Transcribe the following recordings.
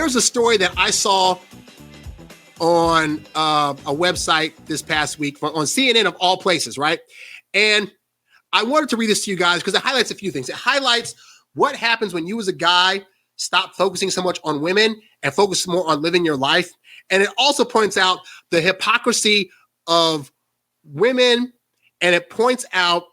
was a story that I saw on a website this past week on CNN of all places, right? And I wanted to read this to you guys because it highlights a few things. It highlights what happens when you as a guy stop focusing so much on women and focus more on living your life. And it also points out the hypocrisy of women, and it points out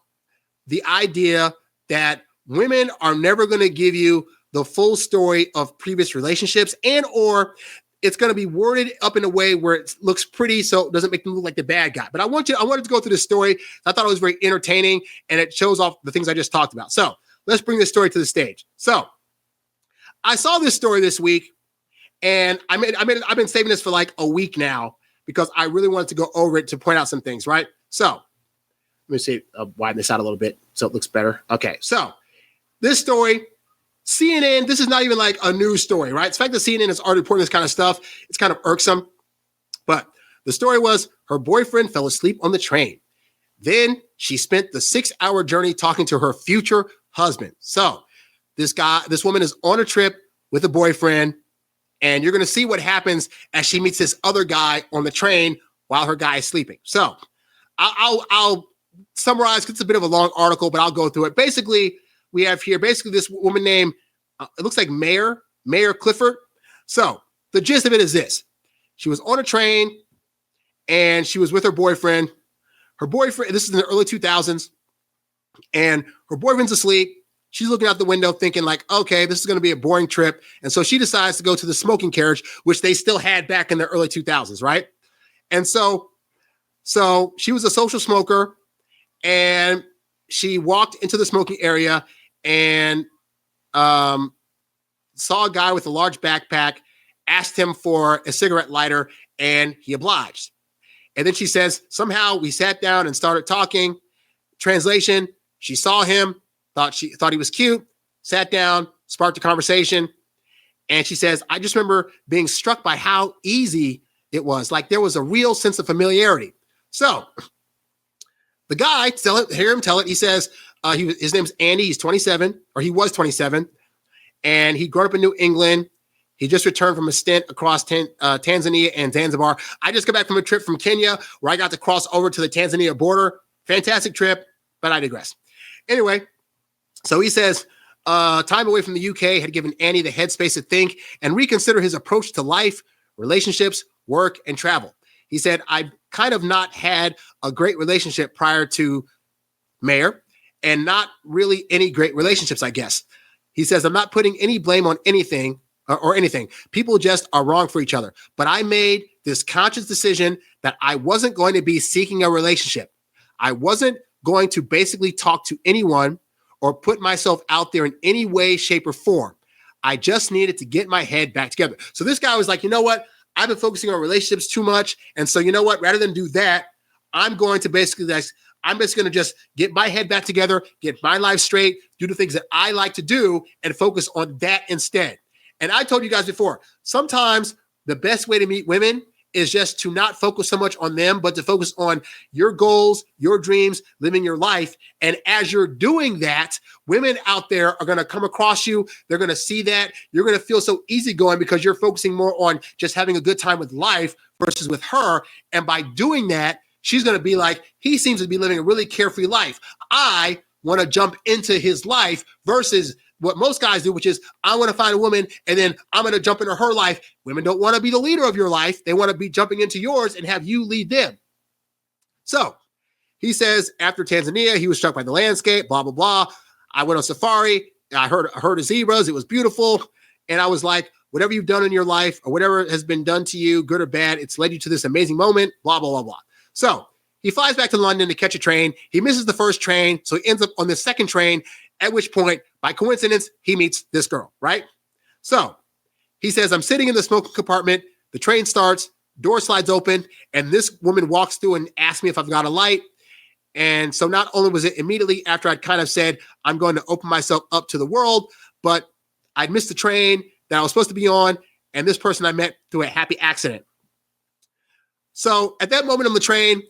the idea that women are never going to give you the full story of previous relationships, and or it's going to be worded up in a way where it looks pretty so it doesn't make them look like the bad guy. But I wanted to go through this story. I thought it was very entertaining, and it shows off the things I just talked about. So let's bring this story to the stage. So I saw this story this week, and I've been saving this for like a week now because I really wanted to go over it to point out some things, right? So let me see, widen this out a little bit so it looks better. Okay, so this story, CNN, this is not even like a news story, right? It's the fact that CNN is already reporting this kind of stuff. It's kind of irksome. But the story was her boyfriend fell asleep on the train. Then she spent the 6-hour journey talking to her future husband. So this woman is on a trip with a boyfriend, and you're going to see what happens as she meets this other guy on the train while her guy is sleeping. So I'll summarize, 'cause it's a bit of a long article, but I'll go through it. Basically, we have here this woman named, it looks like Mayor Clifford. So the gist of it is this. She was on a train and she was with her boyfriend. Her boyfriend, this is in the early 2000s, and her boyfriend's asleep. She's looking out the window thinking like, okay, this is going to be a boring trip. And so she decides to go to the smoking carriage, which they still had back in the early 2000s, right? And so she was a social smoker, and she walked into the smoking area and saw a guy with a large backpack, asked him for a cigarette lighter, and he obliged. And then she says, somehow we sat down and started talking. Translation, she saw him, thought he was cute, sat down, sparked a conversation. And she says, I just remember being struck by how easy it was. Like there was a real sense of familiarity. So the guy, hear him tell it. He says, his name's Andy. He's 27, or he was 27. And he grew up in New England. He just returned from a stint across Tanzania and Zanzibar. I just got back from a trip from Kenya where I got to cross over to the Tanzania border. Fantastic trip, but I digress. Anyway, so he says, time away from the UK had given Andy the headspace to think and reconsider his approach to life, relationships, work, and travel. He said, I kind of not had a great relationship prior to Mayor, and not really any great relationships, I guess. He says, I'm not putting any blame on anything or anything. People just are wrong for each other. But I made this conscious decision that I wasn't going to be seeking a relationship. I wasn't going to basically talk to anyone or put myself out there in any way, shape, or form. I just needed to get my head back together. So this guy was like, you know what? I've been focusing on relationships too much. And so you know what? Rather than do that, I'm going to just going to just get my head back together, get my life straight, do the things that I like to do, and focus on that instead. And I told you guys before, sometimes the best way to meet women is just to not focus so much on them, but to focus on your goals, your dreams, living your life. And as you're doing that, women out there are going to come across you. They're going to see that. You're going to feel so easygoing because you're focusing more on just having a good time with life versus with her. And by doing that, she's going to be like, he seems to be living a really carefree life. I want to jump into his life versus what most guys do, which is I want to find a woman and then I'm going to jump into her life. Women don't want to be the leader of your life. They want to be jumping into yours and have you lead them. So he says after Tanzania, he was struck by the landscape, blah, blah, blah. I went on safari. I heard of zebras. It was beautiful. And I was like, whatever you've done in your life or whatever has been done to you, good or bad, it's led you to this amazing moment, blah, blah, blah, blah. So he flies back to London to catch a train. He misses the first train. So he ends up on the second train, at which point, by coincidence, he meets this girl, right? So he says, I'm sitting in the smoking compartment. The train starts, door slides open, and this woman walks through and asks me if I've got a light. And so not only was it immediately after I'd kind of said, I'm going to open myself up to the world, but I'd missed the train that I was supposed to be on, and this person I met through a happy accident. So at that moment on the train,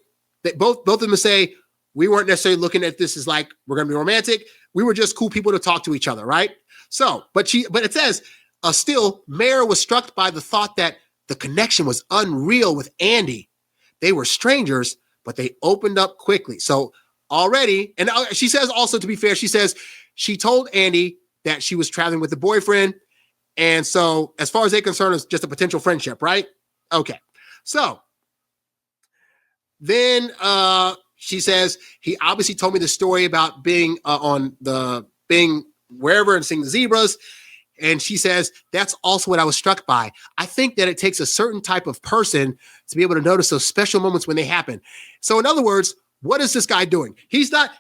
both of them say, we weren't necessarily looking at this as like, we're going to be romantic. We were just cool people to talk to each other, right? So, but it says, Still, Mare was struck by the thought that the connection was unreal with Andy. They were strangers, but they opened up quickly. So already, and she says also, to be fair, she says she told Andy that she was traveling with a boyfriend. And so as far as they're concerned, it's just a potential friendship, right? Okay. So then she says, he obviously told me the story about being being wherever and seeing the zebras. And she says, that's also what I was struck by. I think that it takes a certain type of person to be able to notice those special moments when they happen. So in other words, what is this guy doing? He's not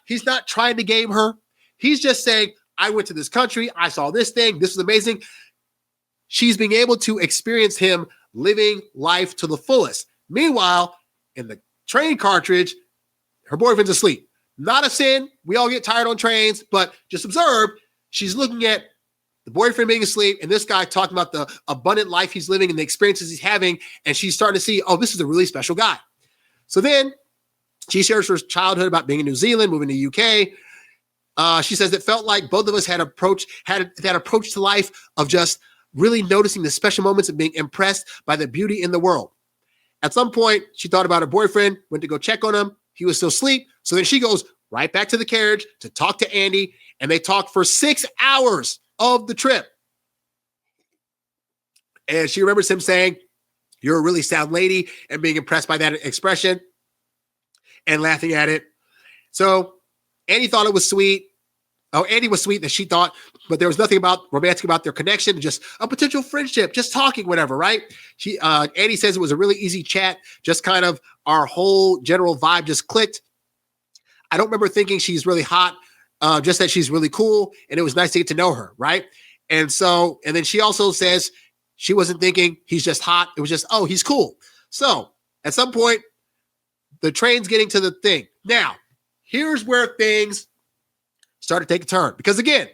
trying to game her. He's just saying, I went to this country. I saw this thing. This was amazing. She's being able to experience him living life to the fullest. Meanwhile, in the train cartridge, her boyfriend's asleep. Not a sin. We all get tired on trains, but just observe, she's looking at the boyfriend being asleep and this guy talking about the abundant life he's living and the experiences he's having. And she's starting to see, oh, this is a really special guy. So then she shares her childhood about being in New Zealand, moving to the UK. She says it felt like both of us had that approach to life of just really noticing the special moments and being impressed by the beauty in the world. At some point, she thought about her boyfriend, went to go check on him. He was still asleep. So then she goes right back to the carriage to talk to Andy, and they talk for 6 hours of the trip. And she remembers him saying, you're a really sound lady, and being impressed by that expression and laughing at it. So Andy thought it was sweet. Oh, Andy was sweet that she thought, but there was nothing romantic about their connection, just a potential friendship, just talking, whatever, right? Andy says it was a really easy chat, just kind of our whole general vibe just clicked. I don't remember thinking she's really hot, just that she's really cool, and it was nice to get to know her, right? And then she also says she wasn't thinking he's just hot. It was just, oh, he's cool. So at some point, the train's getting to the thing. Now, here's where things start to take a turn. Because again,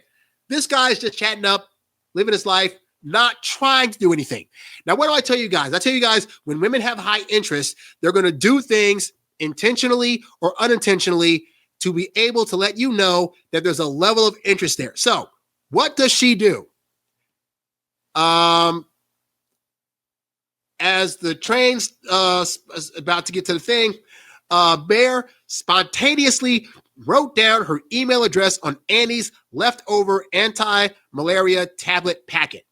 this guy's just chatting up, living his life, not trying to do anything. Now, what do I tell you guys? I tell you guys, when women have high interest, they're going to do things intentionally or unintentionally to be able to let you know that there's a level of interest there. So what does she do? As the train's about to get to the thing, Bear spontaneously wrote down her email address on Andy's leftover anti-malaria tablet packet.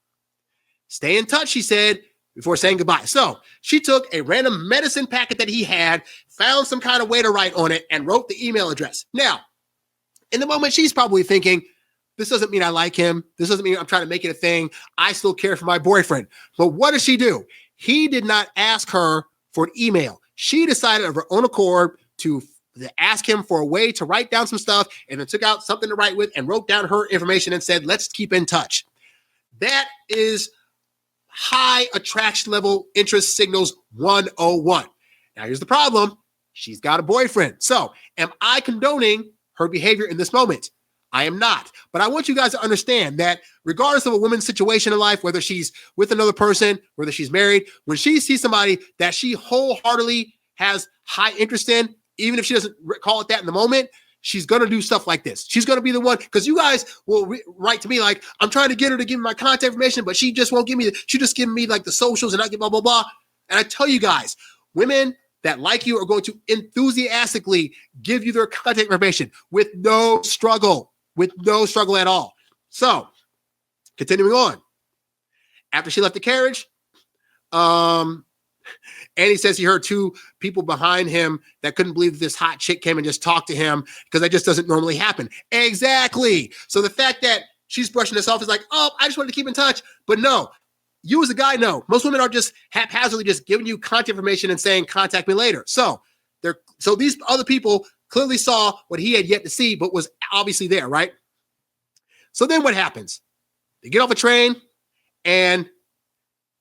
Stay in touch, she said, before saying goodbye. So she took a random medicine packet that he had, found some kind of way to write on it, and wrote the email address. Now, in the moment, she's probably thinking, this doesn't mean I like him. This doesn't mean I'm trying to make it a thing. I still care for my boyfriend. But what does she do? He did not ask her for an email. She decided of her own accord to ask him for a way to write down some stuff, and then took out something to write with and wrote down her information and said, let's keep in touch. That is high attraction level interest signals 101. Now, here's the problem. She's got a boyfriend. So am I condoning her behavior in this moment? I am not. But I want you guys to understand that regardless of a woman's situation in life, whether she's with another person, whether she's married, when she sees somebody that she wholeheartedly has high interest in, even if she doesn't call it that in the moment, she's going to do stuff like this. She's going to be the one, because you guys will write to me like, I'm trying to get her to give me my contact information, but she just won't give me, she just giving me like the socials and I get blah, blah, blah. And I tell you guys, women that like you are going to enthusiastically give you their contact information with no struggle at all. So continuing on, after she left the carriage, Andy says he heard two people behind him that couldn't believe this hot chick came and just talked to him, because that just doesn't normally happen. Exactly. So the fact that she's brushing this off is like, oh, I just wanted to keep in touch. But no, you as a guy know. Most women are just haphazardly just giving you contact information and saying, contact me later. So these other people clearly saw what he had yet to see, but was obviously there, right? So then what happens? They get off a train, and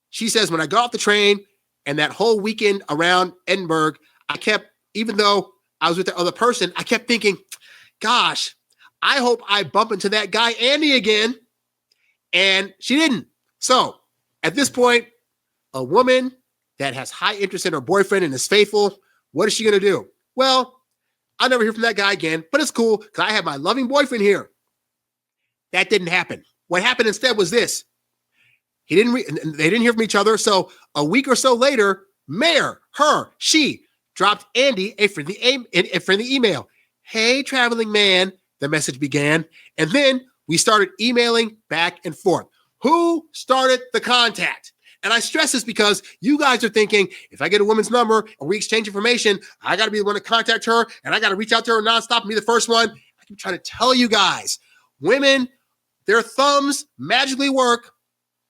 she says, when I got off the train, and that whole weekend around Edinburgh, even though I was with the other person, I kept thinking, gosh, I hope I bump into that guy Andy again. And she didn't. So at this point, a woman that has high interest in her boyfriend and is faithful, what is she going to do? Well, I'll never hear from that guy again, but it's cool because I have my loving boyfriend here. That didn't happen. What happened instead was this. They didn't hear from each other. So a week or so later, she dropped Andy a friendly email. Hey, traveling man, the message began. And then we started emailing back and forth. Who started the contact? And I stress this because you guys are thinking, if I get a woman's number and we exchange information, I got to be the one to contact her and I got to reach out to her nonstop and be the first one. I keep trying to tell you guys, women, their thumbs magically work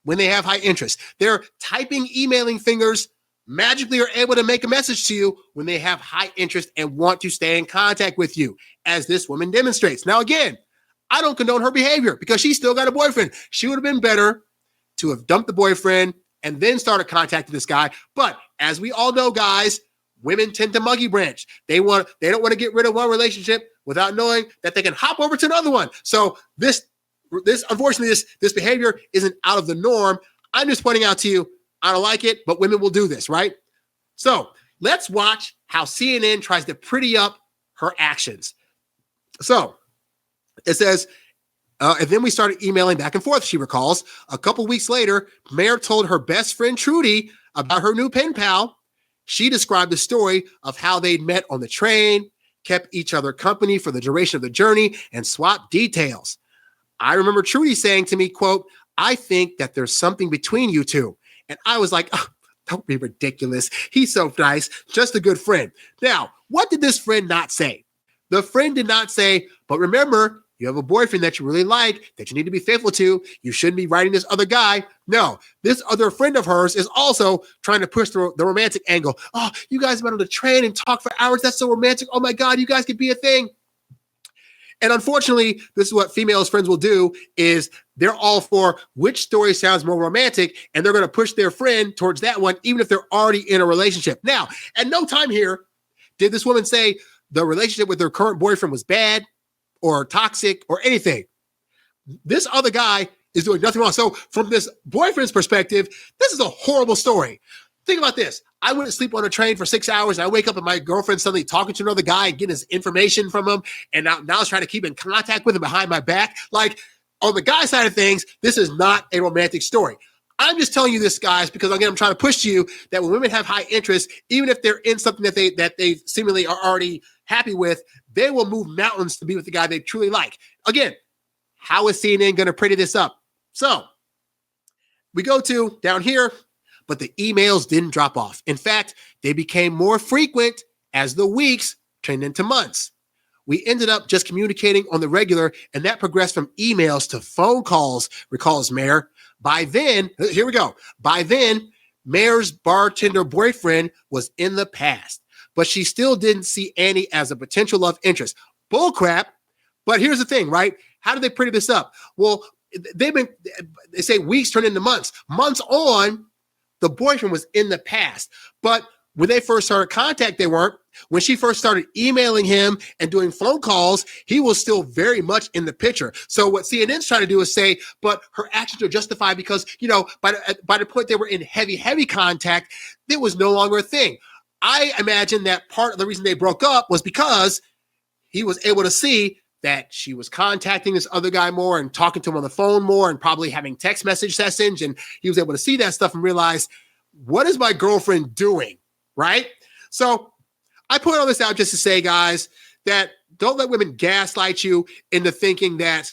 when they have high interest. Their typing, emailing fingers magically are able to make a message to you when they have high interest and want to stay in contact with you, as this woman demonstrates. Now, again, I don't condone her behavior because she still got a boyfriend. She would have been better to have dumped the boyfriend and then started contacting this guy. But as we all know, guys, women tend to monkey branch. They don't want to get rid of one relationship without knowing that they can hop over to another one. So this unfortunately, this behavior isn't out of the norm. I'm just pointing out to you, I don't like it, but women will do this, right? So let's watch how CNN tries to pretty up her actions. So it says, and then we started emailing back and forth, she recalls. A couple weeks later, Mare told her best friend Trudy about her new pen pal. She described the story of how they'd met on the train, kept each other company for the duration of the journey, and swapped details. I remember Trudy saying to me, quote, I think that there's something between you two. And I was like, oh, don't be ridiculous. He's so nice, just a good friend. Now, what did this friend not say? The friend did not say, but remember, you have a boyfriend that you really like, that you need to be faithful to. You shouldn't be writing this other guy. No, this other friend of hers is also trying to push the romantic angle. Oh, you guys met on the train and talk for hours. That's so romantic. Oh my God, you guys could be a thing. And unfortunately, this is what females friends will do, is they're all for which story sounds more romantic, and they're going to push their friend towards that one, even if they're already in a relationship. Now, at no time here did this woman say the relationship with her current boyfriend was bad or toxic or anything. This other guy is doing nothing wrong. So from this boyfriend's perspective, this is a horrible story. Think about this. I wouldn't sleep on a train for 6 hours. And I wake up and my girlfriend's suddenly talking to another guy and getting his information from him. And now I was trying to keep in contact with him behind my back. Like, on the guy side of things, this is not a romantic story. I'm just telling you this, guys, because again, I'm trying to push to you that when women have high interest, even if they're in something that they seemingly are already happy with, they will move mountains to be with the guy they truly like. Again, how is CNN going to pretty this up? So we go to down here, but the emails didn't drop off. In fact, they became more frequent as the weeks turned into months. We ended up just communicating on the regular, and that progressed from emails to phone calls, recalls Mare. By then, here we go. By then, Mare's bartender boyfriend was in the past, but she still didn't see Annie as a potential love interest. Bullcrap. But here's the thing, right? How do they pretty this up? Well, they say weeks turn into months. Months on, the boyfriend was in the past. But when they first started contact, they weren't. When she first started emailing him and doing phone calls, he was still very much in the picture. So what CNN's trying to do is say, but her actions are justified because, by the point they were in heavy contact, it was no longer a thing. I imagine that part of the reason they broke up was because he was able to see that she was contacting this other guy more and talking to him on the phone more and probably having text message sessions. And he was able to see that stuff and realize, what is my girlfriend doing? Right? So I put all this out just to say, guys, that don't let women gaslight you into thinking that,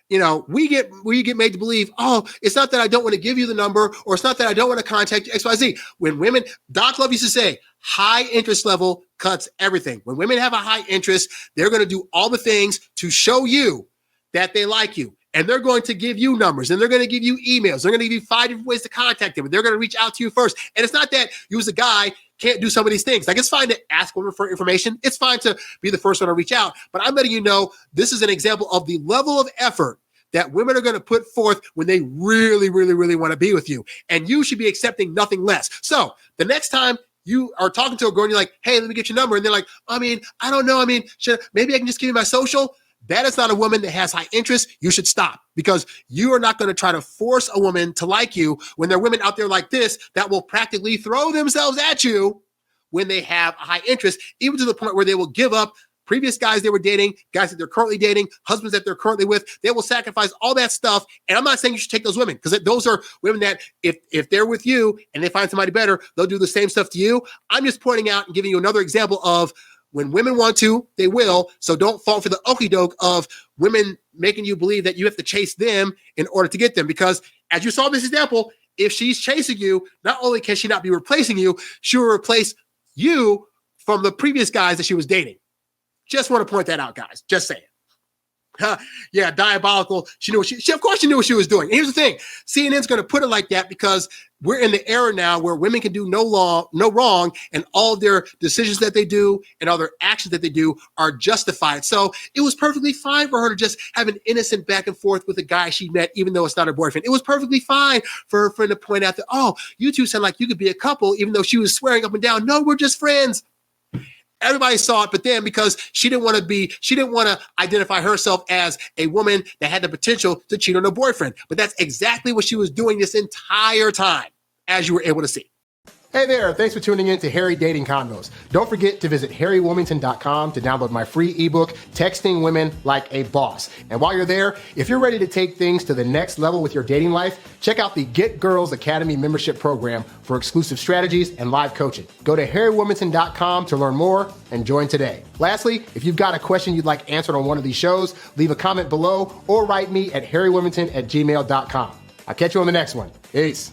we get made to believe, oh, it's not that I don't want to give you the number, or it's not that I don't want to contact you, XYZ. When women, Doc Love used to say, high interest level cuts everything. When women have a high interest, they're going to do all the things to show you that they like you. And they're going to give you numbers, and they're going to give you emails. They're going to give you 5 different ways to contact them. And they're going to reach out to you first. And it's not that you as a guy can't do some of these things. Like, it's fine to ask women for information. It's fine to be the first one to reach out. But I'm letting you know, this is an example of the level of effort that women are going to put forth when they really, really, really want to be with you. And you should be accepting nothing less. So the next time you are talking to a girl and you're like, hey, let me get your number. And they're like, I don't know. Maybe I can just give you my social. That is not a woman that has high interest. You should stop, because you are not going to try to force a woman to like you when there are women out there like this that will practically throw themselves at you when they have a high interest, even to the point where they will give up previous guys they were dating, guys that they're currently dating, husbands that they're currently with. They will sacrifice all that stuff. And I'm not saying you should take those women, because those are women that if they're with you and they find somebody better, they'll do the same stuff to you. I'm just pointing out and giving you another example of when women want to, they will. So don't fall for the okie doke of women making you believe that you have to chase them in order to get them. Because as you saw in this example, if she's chasing you, not only can she not be replacing you, she will replace you from the previous guys that she was dating. Just want to point that out, guys. Just saying. Yeah, diabolical. She knew of course she knew what she was doing. And here's the thing. CNN's going to put it like that because we're in the era now where women can do no wrong, and all their decisions that they do and all their actions that they do are justified. So it was perfectly fine for her to just have an innocent back and forth with a guy she met, even though it's not her boyfriend. It was perfectly fine for her friend to point out that, oh, you two sound like you could be a couple, even though she was swearing up and down, no, we're just friends. Everybody saw it, but then because she didn't want to identify herself as a woman that had the potential to cheat on her boyfriend. But that's exactly what she was doing this entire time, as you were able to see. Hey there, thanks for tuning in to Harry Dating Convos. Don't forget to visit HarryWilmington.com to download my free ebook, Texting Women Like a Boss. And while you're there, if you're ready to take things to the next level with your dating life, check out the Get Girls Academy membership program for exclusive strategies and live coaching. Go to HarryWilmington.com to learn more and join today. Lastly, if you've got a question you'd like answered on one of these shows, leave a comment below or write me at HarryWilmington@gmail.com. I'll catch you on the next one. Peace.